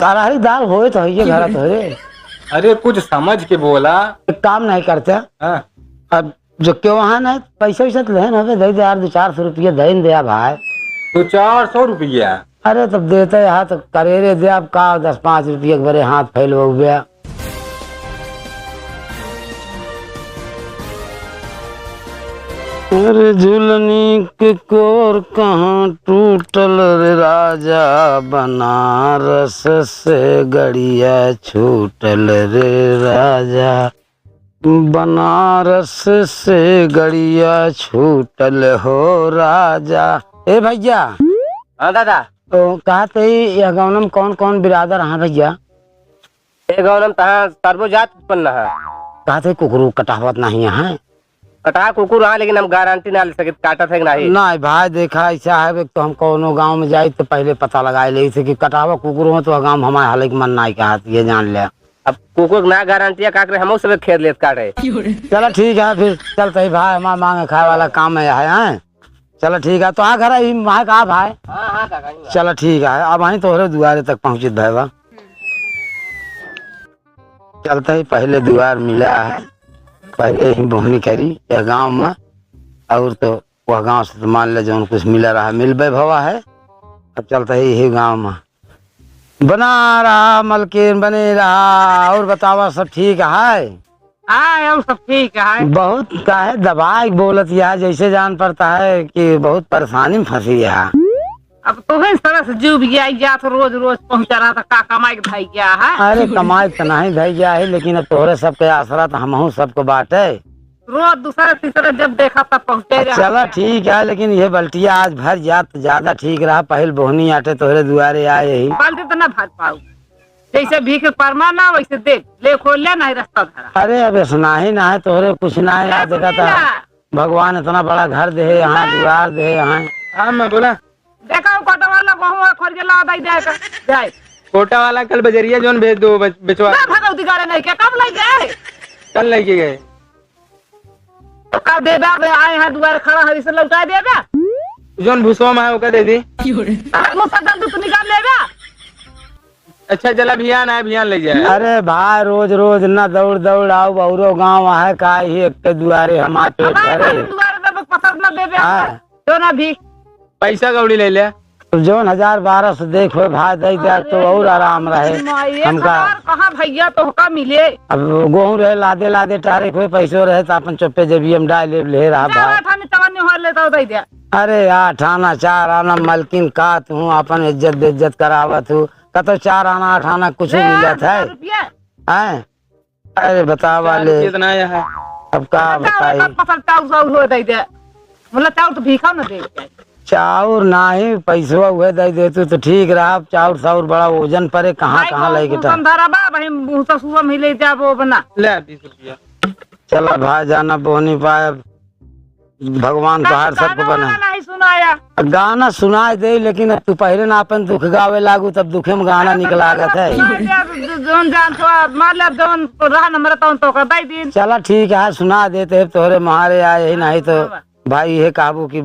करारी दाल होए तो है घर तो है। अरे कुछ समझ के बोला। एक काम नहीं करते। हाँ। अब जो क्यों वहाँ ना पैसा वैसा तो लेन हमें दे दे यार 200-400 रुपया दे दिया भाई। तो 400 रुपया। अरे तब देते यहाँ तो करेरे दे अब का 10-5 रुपये बड़े हाथ फैल हो गया। अरे झूलनी के कोर कहाँ टूटल रे राजा, बनारस से गड़िया छूटल रे राजा, बनारस से गड़िया छूटल हो राजा। ए भैया। हाँ दादा। तो कहते यह गाँव में कौन कौन बिरादर हैं भैया? ये गाँव में तहाँ सर्वजात उत्पन्न है। कहते कुकरू कटावत नहीं है। कटा कुकुर हाँ, लेकिन हम गारंटी ना ले सके काटा थे नहीं। नहीं भाई देखा ऐसा है तो हम कोनो गांव में जाए तो पहले पता लगाए ले कि कटावा कुकुर हो तो गांव हमारे हाल मन नहीं कहा ये जान लिया। अब कुकुर ना गारंटी का हम सब खेत लेत काटे। चलो ठीक है फिर चलते ही भाई हमारा मांगे खाए वाला काम है। चलो ठीक है तो आ घर वहाँ का भाई। चलो ठीक है अब वहीं तोहरे दुआरे तक पहुँचित भाई। चलते ही पहले दुआर मिला है, पहले ही बोहनी करी यह गांव में और तो वह गांव से तो मान ले जो कुछ मिला रहा मिलबे भवा है। अब चलता है यही गांव में बना रहा मलकिन बने रहा। और बतावा सब ठीक है? हाँ सब ठीक है। बहुत का है दबाई बोलत यह जैसे जान पड़ता है कि बहुत परेशानी में फंसी है। अब तो है तरह से जीव गया तो रोज रोज पहुंचा रहा था का कमाई भाई गया है। अरे कमाई तो नहीं भाई गया है लेकिन अब तोहरे सबके आसरा तो हम सबको बांटे। रोज दूसरा तीसरा जब देखा तब पहुंचे। चलो ठीक है लेकिन ये बल्टिया आज भर जात तो ज्यादा ठीक रहा। पहल बोहनी आटे तोहरे दुआरे आए ही बाल्टी तो ना भर पाऊ, जैसे भीख परमा ना वैसे देख ले खोल ले नहीं रास्ता धरा। अरे अब सुना ही ना है तोहरे कुछ ना है याद देखा था भगवान इतना बड़ा घर दे यहाँ दुआर दे यहाँ। हाँ मैं बोला देखा कोटा वाला गहूं खोल के ला दई दे जाए। कोटा वाला कल बजरिया जोन भेज दो बेचवा। भगवती गाड़े नहीं क्या कब लग गए? कल लेके गए। कब दे बे आए हैं दुआर खड़ा है इसे लौटा दे बे जोन भूसवा में है वो दे दी। मुसद्दल तू निकाल ले बे। अच्छा चला अभियान है अभियान ले जाए। अरे भाई रोज रोज न दौड़ दौड़ आओ औरो गाँव है का ही एक दुआरे हमारे दुआर पे पसंद न दे बे तो ना भी पैसा कौड़ी ले लिया जो 1000-1200 देखो भाई दे दे तो और आराम रहे हमका। कहाँ भैया तो का मिले अब गेहूँ रहे लादे लादे टारे कोई पैसो रहे तो अपन चुप्पे जब हम डाल ले रहा भाई। अरे 8 आना 4 आना मलकिन का तू अपन इज्जत बेइज्जत करावत हूँ कतो 4 आना 8 आना कुछ मिलत है। अरे बतावा ले कितना है अब का बताई। मतलब तो भीखा न दे चाउर नहीं पैसा हुए दे देते तो ठीक रहा। चाउर साउर बड़ा वजन परे कहाँ कहाँ लेके सुबह मिले जाबो बना ले 20 रुपया। चला भाई जाना बोनी पाए भगवान तो हर सबको बना नहीं सुनाया गाना सुनाई दे लेकिन अब तू पहले ना अपन दुख गावे लागू तब दुखे में गाना निकला है। जोन जान तो मतलब जोन रहा नंबर तो कर दे दिन। चला ठीक है सुना देते तोहरे मारे आए ही नहीं तो भाई ये काबू की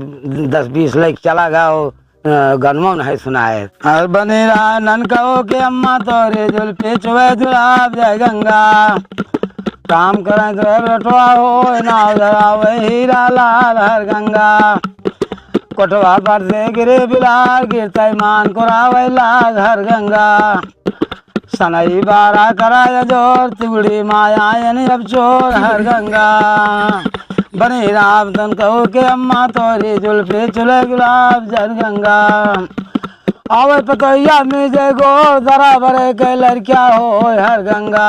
10-20 लाइक चला गाओ गनमो नहीं सुनाए। और बने रहा नन कहो के अम्मा तोरे जुल पे चुवे जुलाब जय गंगा काम करें तो बेटवा हो नाव धरावे हीरा लाल हर गंगा कोटवा पर से गिरे बिलार गिरते मान को रावे लाल हर गंगा सनई बारा कराया जोर तिगड़ी माया यानी अब चोर हर गंगा बने राम तन कहो के अम्मा तोरी जुल्फे चुले गुलाब जर गंगा आवे पतैया में जय गो जरा भरे के लड़किया हो हर गंगा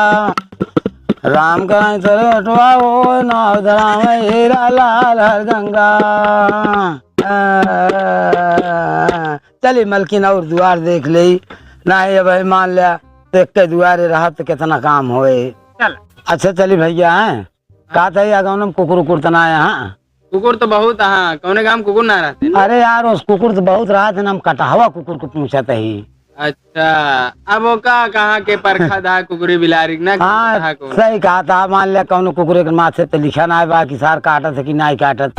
राम कराए तोरे हटवा हो नाव धरावे हीरा लाल हर गंगा। चली मलकिन और दुआर देख ले नहीं अब मान लिया देख के दुआरे रहा तो कितना काम होए। अच्छा चली भैया है का था गाँव कुकुर उकुर तना यहाँ कुकुर तो बहुत हाँ कौने काम कुकुर ना रहते। अरे यार उस कुकुर तो बहुत रहा थे ना हम कटावा कुकुर को पूछा ही। अच्छा अब वो का कहाँ के परखा था कुकुरी बिलारी ना। हाँ सही कहा था मान लिया कौन कुकुर के माथे तो लिखा ना है बाकी सार काटत है कि नहीं काटत।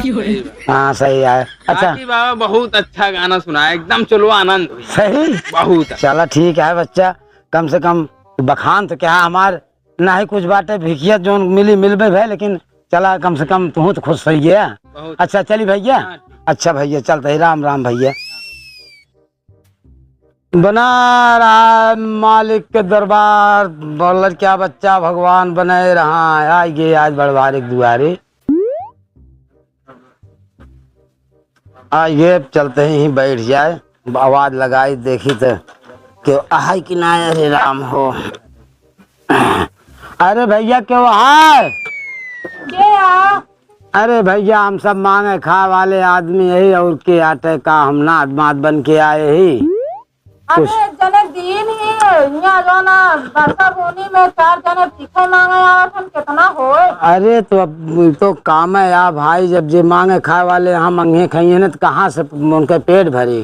हाँ सही है। अच्छा बाबा बहुत अच्छा गाना सुना एकदम चलो आनंद सही बहुत। चला ठीक है बच्चा कम से कम बखान तो क्या हमार ना ही कुछ बाटे भिखियत जो मिली मिलबे भाई, लेकिन चला कम से कम तू तो खुश रही गया। बहुत अच्छा चली भैया। हाँ, अच्छा भैया चलते ही राम राम भैया। बना रहा मालिक के दरबार, बोलर क्या बच्चा भगवान बने रहा। आई गे आज बड़वार एक दुआरे, आइए चलते ही बैठ जाए। आवाज लगाई देखी तो क्यों आई कि ना। अरे राम हो, अरे भैया क्यों आए। अरे भैया हम सब मांगे खा वाले आदमी यही, और के आटे का हम ना आदमात बन के आए ही। अरे जने दिन ही यहाँ जो ना बरसा बोनी में 4 जने भीखे मांगे आवत हम कितना होए। अरे तो अब तो काम है या भाई, जब जे मांगे खाए वाले हम मंगे खाइए ना तो कहाँ से उनके पेट भरे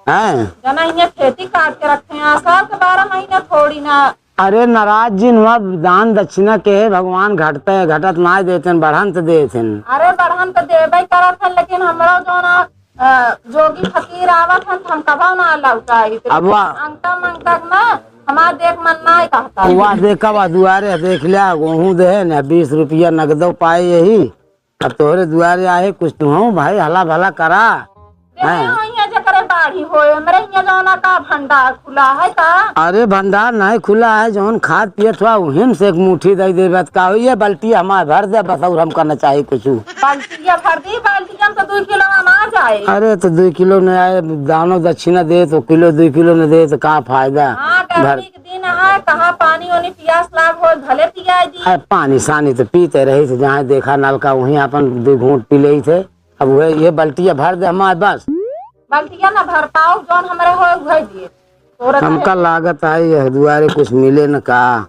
हैं। जना यहाँ खेती काट के रखे हैं, साल के 12 महीने थोड़ी ना। अरे नाराज जी वहाँ दान दक्षिणा के भगवान घटते घटत ना देते बढ़न तो देते। अरे बढ़न तो देवे करत है, लेकिन हमरा जो ना जोगी फकीर आवत है हम कभा ना लौटाई। अब अंगता मंगता ना हमार देख मन ना कहता। वह देखा वह दुआरे देख लिया गेहूँ दे न 20 रुपया नगदो पाए यही। अब तोहरे दुआरे आए कुछ तू हो भाई हला भला करा। यहाँ जकरे बाढ़ी होए हमरे यहाँ जो ना का भंडार खुला है का। अरे भंडार नहीं खुला है, जौन खाद पियत हुआ उहिन से एक मुट्ठी दे दे का ये बल्टी हमारे भर दे बस, और हम करना चाहिए कुछ। बाल्टिया भर दी, बाल्टिया में तो 2 किलो ना जाए। अरे तो 2 किलो न आए दानो दक्षिणा दे तो किलो 2 किलो न दे तो कहाँ फायदा। हाँ गर्मी के दिन है, कहाँ पानी वानी प्यास लाग हो भले पिया दी। अरे पानी सानी तो पीते रही थे, जहाँ देखा नलका वहीं अपन 2 घूंट पी ले थे। अब वह ये बल्टिया भर दे हमारे बस। बाल्टिया ना भर पाओ जौन हमारे हो वही दिए। हमका लागत है ये दुआरे कुछ मिले न का।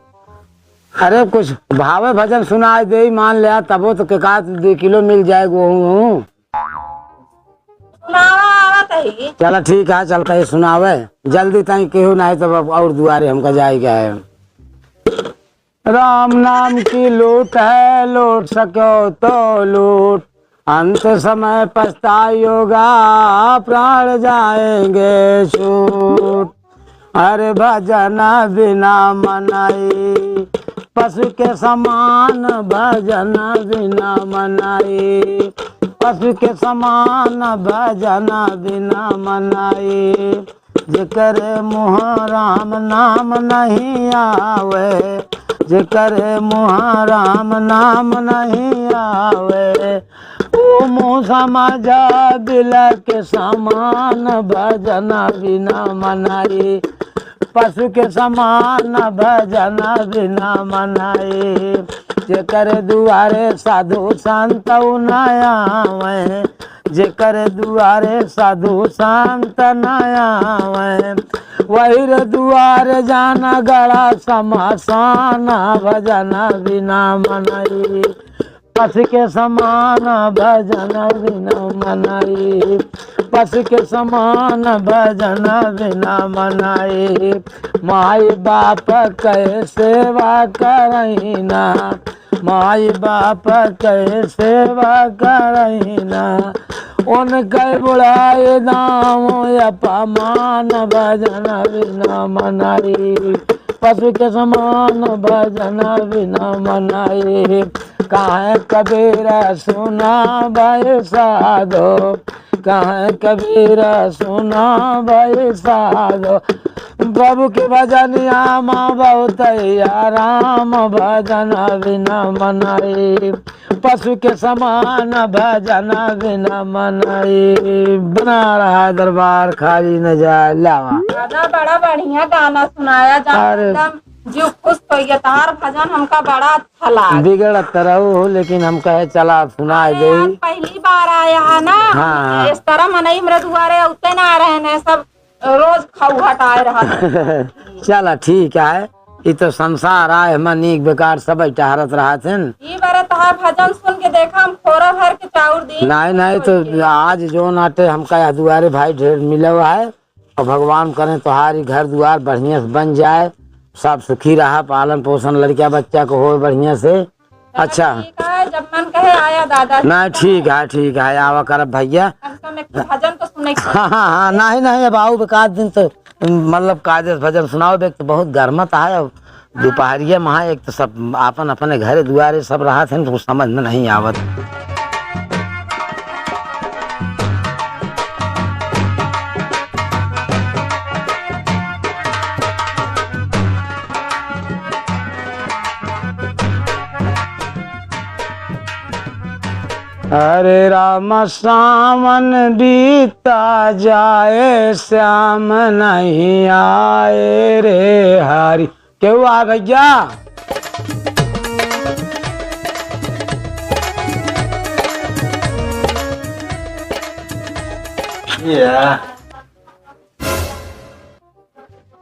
अरे कुछ भावे भजन सुनाई दे मान लिया तबो तो के 2 किलो मिल जाए गेहूँ। चला ठीक है चलता है सुनावे जल्दी तई केहू नहीं तो और दुआरे हमका जाएगा है। राम नाम की लूट है, लूट सको तो लूट, अंत समय पछताओगा प्राण जाएंगे छूट। अरे भजन बिना मनाई पशु के समान, भजन बिना मनाई पशु के समान, भजन बिना मनाई। जेकर मुँह राम नाम नहीं आवे, जेकर मुँह राम नाम नहीं आवे, ओ मुँह समझा बिल के समान, भजन बिना मनाई पशु के समान, भजन बिना मनाई। जेकर दुआरे साधु संत न आवे, जेकर दुआरे साधु संत न आवे, वही रे दुआरे जाना गड़ा समासान, भजन बिना मनाई पशु के समान, भजन बिना मनाई पशु के समान, भजन बिना मनाई। माई बाप के सेवा करहिना, माई बाप के सेवा करहिना, उनके बुढ़ाए दाम अपमान, भजन बिना मनाई पशु के समान, भजन बिना मनाई। कहाँ कबीर सुना भाई साधो, कहाँ कबीर सुना भाई साधो, प्रभु के भजनिया माँ बहुत राम, भजन बिना मनाई पशु के समान, भजन बिना मनाई। बना रहा दरबार खाली न जाए लावा। दादा बड़ा बढ़िया गाना सुनाया जा, जो खुश हो गया। तार भजन हमका बड़ा अच्छा लगा। बिगड़त रहो लेकिन हम कहे चला सुनाए दे। पहली बार आया है ना। हाँ। इस तरह मनई मेरे दुआरे उतने ना रहे ने, सब रोज खाऊ हटाए रहा। चला ठीक है, ये तो संसार आए मनीक बेकार सब टहरत रहा थे। ये बारे तहार भजन सुन के देखा हम खोरा भर के चाउर दी। नहीं नहीं तो आज जो नाटे हमका दुआरे भाई ढेर मिला हुआ है, और भगवान करें तुम्हारी घर द्वार बढ़िया से बन जाए, सब सुखी रहा, पालन पोषण लड़किया बच्चा को हो बढ़िया से। अच्छा ठीक है, जब मन कहे आया दादा। नहीं ठीक है आवा कर भैया। भजन तो सुने। हाँ नहीं अब आओ एक आध दिन तो मतलब कायदे से भजन सुनाओ एक तो बहुत गर्मत है। दोपहरिया महा एक तो सब अपन अपने घरे दुआरे सब रहा थे तो कुछ समझ में नहीं आवत। हरे राम सावन बीता जाए श्याम नहीं आए रे हरि। क्यों आ भैया?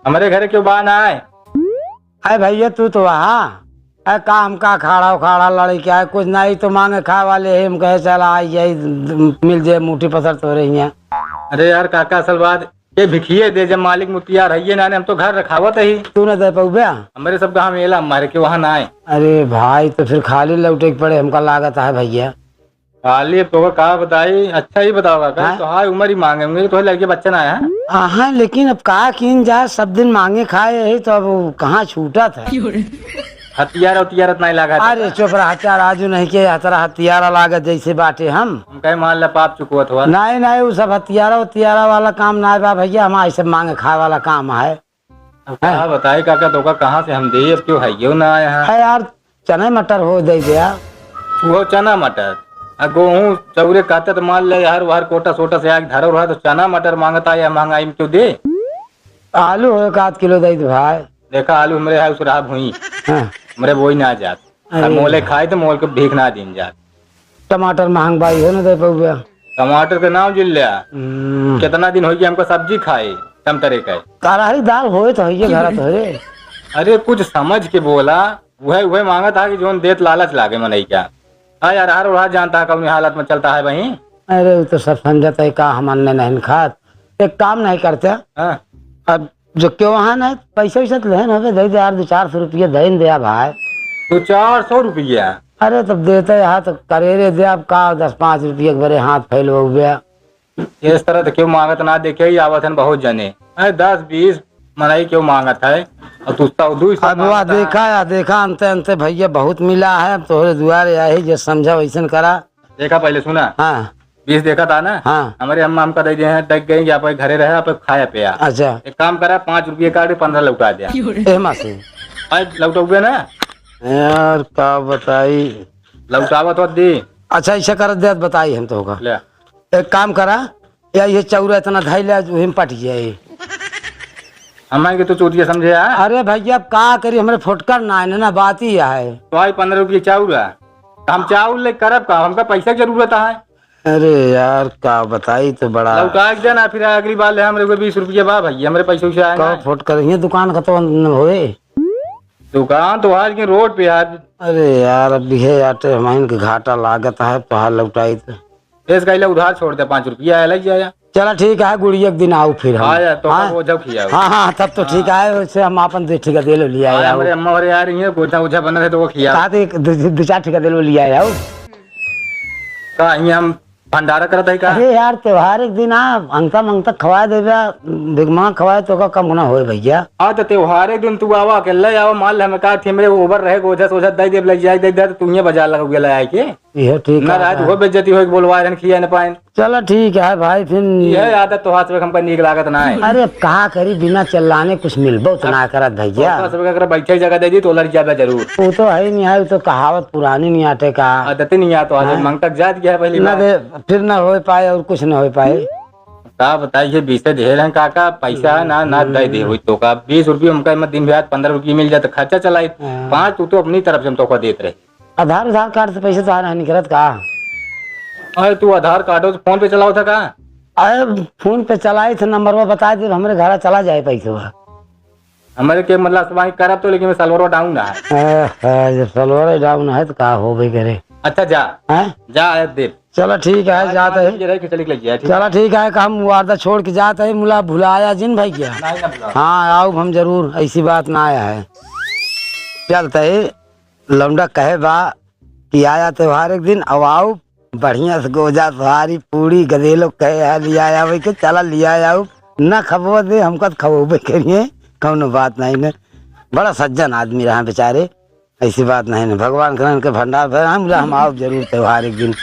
हमारे घर क्यों बाहर ना आए? अरे भैया तू तो वहाँ काम का खाड़ा उखाड़ा लड़ी क्या है, कुछ नहीं तो मांगे खाए वाले हम कहे चला आई यही मिल जाए मुट्ठी पसर तो रही है। अरे यार काका असल बात ये भिखिए दे जब मालिक मुतिया रहिए ना हम तो घर रखावत ही। तू न दे पौबया हमारे सब कहा मेला हमारे के वहाँ ना आए। अरे भाई तो फिर खाली लौटे के पड़े हमका लागत है भैया। खाली तो कहा बताई अच्छा ही बताओगा का तो हाँ उम्र ही मांगेंगे तो लड़के बच्चा ना है। हाँ लेकिन अब कहा किन जाए सब दिन मांगे खाए है तो अब कहाँ छूटा था। हथियार उतियारत नहीं लगा। अरे चुप रहा हथियार आजू नहीं के हतरा हथियारा लागत जैसे बाटे हम कहे मान ला पाप चुकवत हुआ। नहीं नहीं वो सब हथियारा उतियारा वाला काम ना बा भैया हमारे सब मांगे खाए वाला काम है। क्या बताए काका तो कहाँ से हम दे अब क्यों है ना यहाँ है यार चने मटर हो दे दिया वो चना मटर गेहूँ चौरे कहते तो मान ले यार वहां कोटा सोटा से आग धरो रहा तो चना मटर मांगता है महंगाई में क्यों दे। आलू हो 1 किलो दे दो भाई। देखा आलू हमारे है उस राब हुई हमारे वो ही ना जात मोले खाए तो मोल को भीख ना दिन जात। टमाटर महंग भाई हो ना दे पौबया। टमाटर के नाम जिल लिया कितना दिन हो गया हमको सब्जी खाए कम तरह का करारी दाल होए तो है घर तो है। अरे कुछ समझ के बोला वह मांगा था कि जोन देत लालच लागे मनई क्या। हाँ यार हर वहाँ जानता है कौन हालत में चलता है वही। अरे वो तो सब समझता है का हमने नहीं खात एक काम नहीं करते। अब जो क्यों वहाँ नहीं पैसा वैसा तो लेन हो दे दे यार 200-400 रुपया दे दिया भाई। तो 400 रुपया? अरे तब देते यहाँ तो करेरे दे अब का 10-5 रुपये के बड़े हाथ फैल हो गया। इस तरह तो क्यों मांगत ना देखे ही आवत है बहुत जने 10-20 मनाई क्यों मांगत है और तुस्ता देखा अंते अंते भैया बहुत मिला है तोहरे दुआरे आई जो समझा वैसन करा। देखा पहले सुना हाँ 20 देखा था ना। हाँ हमारे अम्मा हमका दे दिए हैं डक गए आप घरे रहे आप खाया पिया। अच्छा एक काम करा 5 रुपये काट 15 लौटा दिया लौटा ना यार का बताई लौटावा तो दी। अच्छा ऐसा कर दे बताई हम तो होगा एक काम करा या ये चौरा इतना धाई ले पट जाए हमारे तो चोटिया समझे। अरे भैया अब का करी हमारे फुटकर ना बात ही है तो 15 रुपये चाउरा हम चाउर ले करब का हमका पैसा की जरूरत है। अरे यार का बताई तो बड़ा लौटा देना फिर अगली बार ले हमरे को 20 रुपया बा भैया हमारे पैसे से आएगा फुट कर दुकान का तो होए दुकान तो आज के रोड पे आज। अरे यार अब भी आटे हमारे के घाटा लागत है पहाड़ लौटाई तो इस गाइला उधार छोड़ दे 5 रुपया लग जाया। चला ठीक है गुड़िया एक दिन आओ फिर हम तो वो जब खिया। हाँ तब तो ठीक है वैसे हम अपन ठिका दे लो लिया हमारे अम्मा और यार ये गोचा उछा बना थे तो वो खिया 2-4 ठिका दे लो लिया आओ का हम भंडारा करता है का। अरे यार त्योहार एक दिन अंगता मंगता खवा देगा भिगमा खवाए तो का कम होना हो भैया। हाँ तो त्योहार एक दिन तू आवा अकेला आओ मान हमें का थे मेरे ओवर रहे गोझा सोझा दे दे लग जाए दे दे तू ये बाजार लगा गेला है के ये ठीक ना रात हो बेइज्जती हो बोलवा रन खिया न पाए। चलो ठीक है भाई फिर ये आदत तो हाथ में हमका नीक लागत ना है। अरे कहा करी बिना चिल्लाने कुछ मिलबो तो ना करत भैया अगर बैठे जगह दे दी तो लड़ जाबे जरूर वो तो है नहीं है तो कहावत पुरानी नहीं आते का आदत नहीं आ तो आज मंग तक जात गया पहली ना फिर ना हो पाए और कुछ ना हो पाए का बताइए 20 ढेर है काका पैसा ना दे दे हुई तो का 20 रुपये हमका दिन ब्याज 15 रुपये मिल जाता खर्चा चलाई 5 तू तो अपनी तरफ से हम तो देते रहे। आधार कार्ड से पैसे तो आ नहीं करत का। अरे तू आधार कार्ड हो तो फोन पे चलाओ था का। अरे फोन पे चलाई थे नंबर वो बता दे हमारे घर चला जाए पैसे हमारे के मतलब करब तो लेकिन सलवर डाउन है सलवर डाउन है तो का हो भाई करे। अच्छा जा जा दे चलो ठीक है जाते है चलो ठीक है हम वारदा छोड़ के जाते है मुला भुलाया जिन भाई क्या। हाँ आओ हम जरूर ऐसी बात ना आया है चलते है लौंडा कहे बा कि आया त्योहार एक दिन अब आओ बढ़िया से गोजा सुहारी पूरी गदेलो कहे है लिया आओ के चला लिया आओ ना खबो दे हमको तो खबोबे करिए, कौनो बात नहीं ने। बड़ा सज्जन आदमी रहा बेचारे, ऐसी बात नहीं ने। भगवान करे उनके भंडार भरे, हम आओ जरूर त्योहार एक दिन।